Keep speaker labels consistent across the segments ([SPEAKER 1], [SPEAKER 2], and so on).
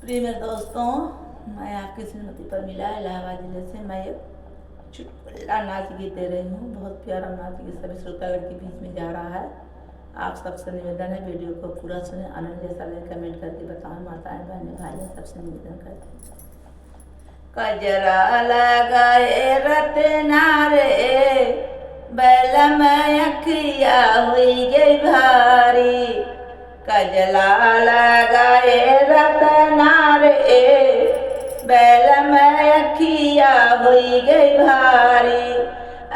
[SPEAKER 1] प्रिय मेरे दोस्तों, मैं आपकी श्रीमती परमिला इलाहाबाद जिले से मैं चुटकुला नाच गीत दे रही हूँ। बहुत प्यारा नाच गीत सभी श्रोतागण के बीच में जा रहा है। आप सबसे निवेदन है वीडियो को पूरा सुने, आनंद जैसा लगे कमेंट करके बताएं। माताएं बहनें भाई सबसे निवेदन करते हैं। कजरा लगाए रत्ना रे बैल में अखिया हुई गई भारी, कजला लगाए रत्ना रे बैल में अखिया हुई गई भारी,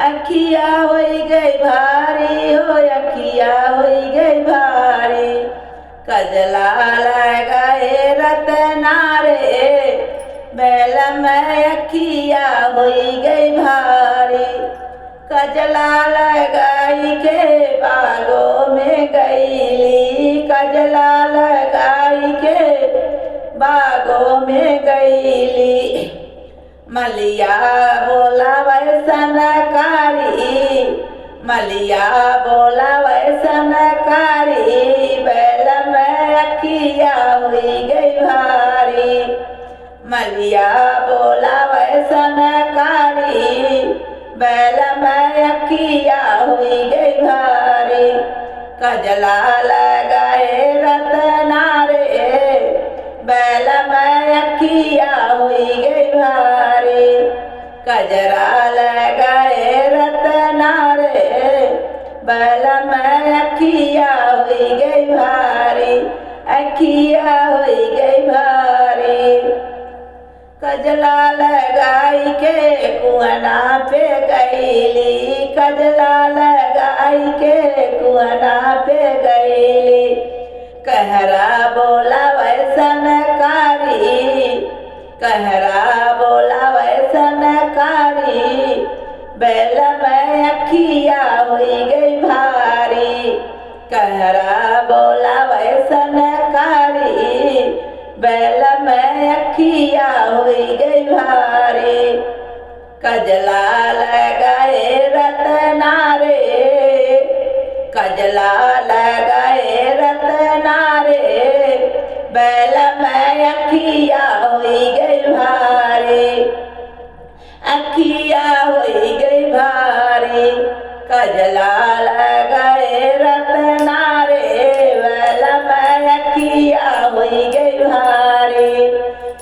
[SPEAKER 1] अखिया हुई गई भारी हो अखिया हुई गई भारी, कजला लगाए रत्ना रे बैल में अखिया हुई गई भारी, कजला लगाई के बागों में गईली, कजला लगाई के बागों में गईली, मलिया बोला वैसन कारी, मलिया बोला वैसन कारी, बैल में अखिया हुई गई भारी, मलिया बोला वैसन कारी, बैल में अखिया हुई गई भारी, कजला लगाए रत्ना रे बैल में अखिया हुई गई भारी, कजरा लगाए रत्ना रे बैल में अखिया हुई गई भारी, अखिया हुई गई भारी, कजला लगाई के कुआना पे गईली, कजला लगाई के कुआना पे गईली, कहरा बोला वैसन कारी, कहरा बोला वैसन कारी, बैल में अखिया हुई गई भारी, कहरा बोला वैसन कारी, बैल में अखिया हुई गई भारी, कजला लगाए रत्ना रे, कजला लगाए रत्ना रे बैल में अखिया हुई गई भारी, अखिया हुई गई भारी, कजला लगाए रत्ना रे बैल में अखिया हुई गई भारी,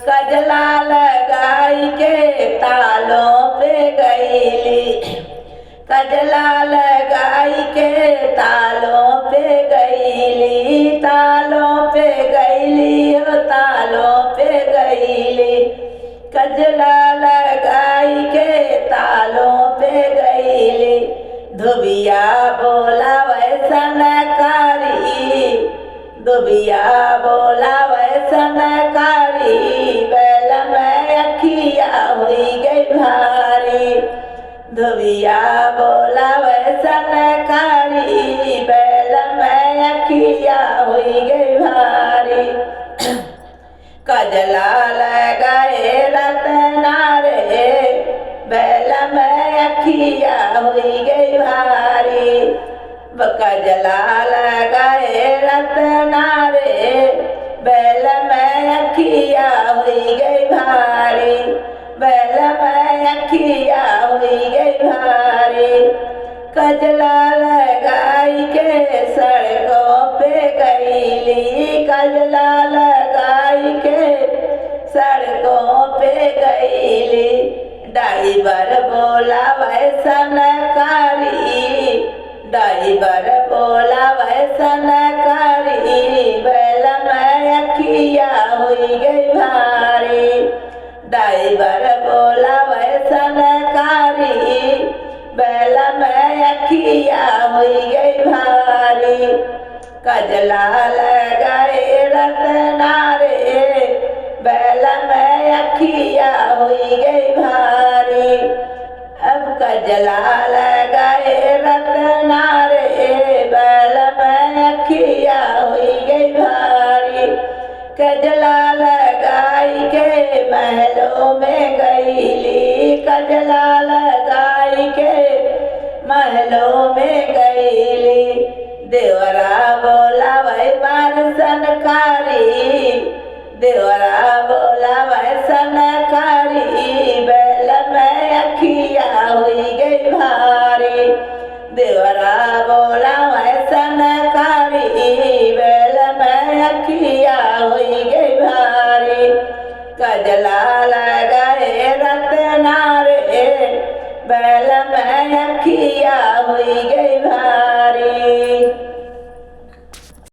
[SPEAKER 1] कजला लगाई के तालों पे गईली, कजला लगाई के तालों पे गईली, तालों पे गईली हो तालों पे गईली, कजला लगाई के तालों पे गईली, धोबिया बोला वैसन कारी, धोबिया बोला वैसन कारी, बैल में अखिया हुई गई भारी, धोबिया बोला वैसन कारी, बैल में अखिया हुई गई भारी, कजला लगाए रत्ना रे बैल में अखिया हुई गई भारी, कजला लगाए रत्ना रे बैल में अखिया हुई गई भारी, बैल में अखिया हुई गई भारी, कजला लगाई के सड़कों पे गईली, कजला लगाई के सड़कों पे गईली, ड्राइवर बोला वैसन कारी, ड्राइवर बोला वैसन कारी, बैल में अखिया हुई गई भारी, ड्राइवर बोला वैसन कारी, बैल में अखिया हुई गई भारी, कजला लगाए रत्ना रे बैल में अखिया हुई गई भारी, अब कजला लगाए रत्ना रे बैल में अखिया हुई गई भारी, कजला लगाई के महलों में गईली, कजला लगाई के महलों में गईली, देवरा बोला वही बार सनकारी, देवरा कजला लगाए रत्ना रे बैल में अखिया हुई गई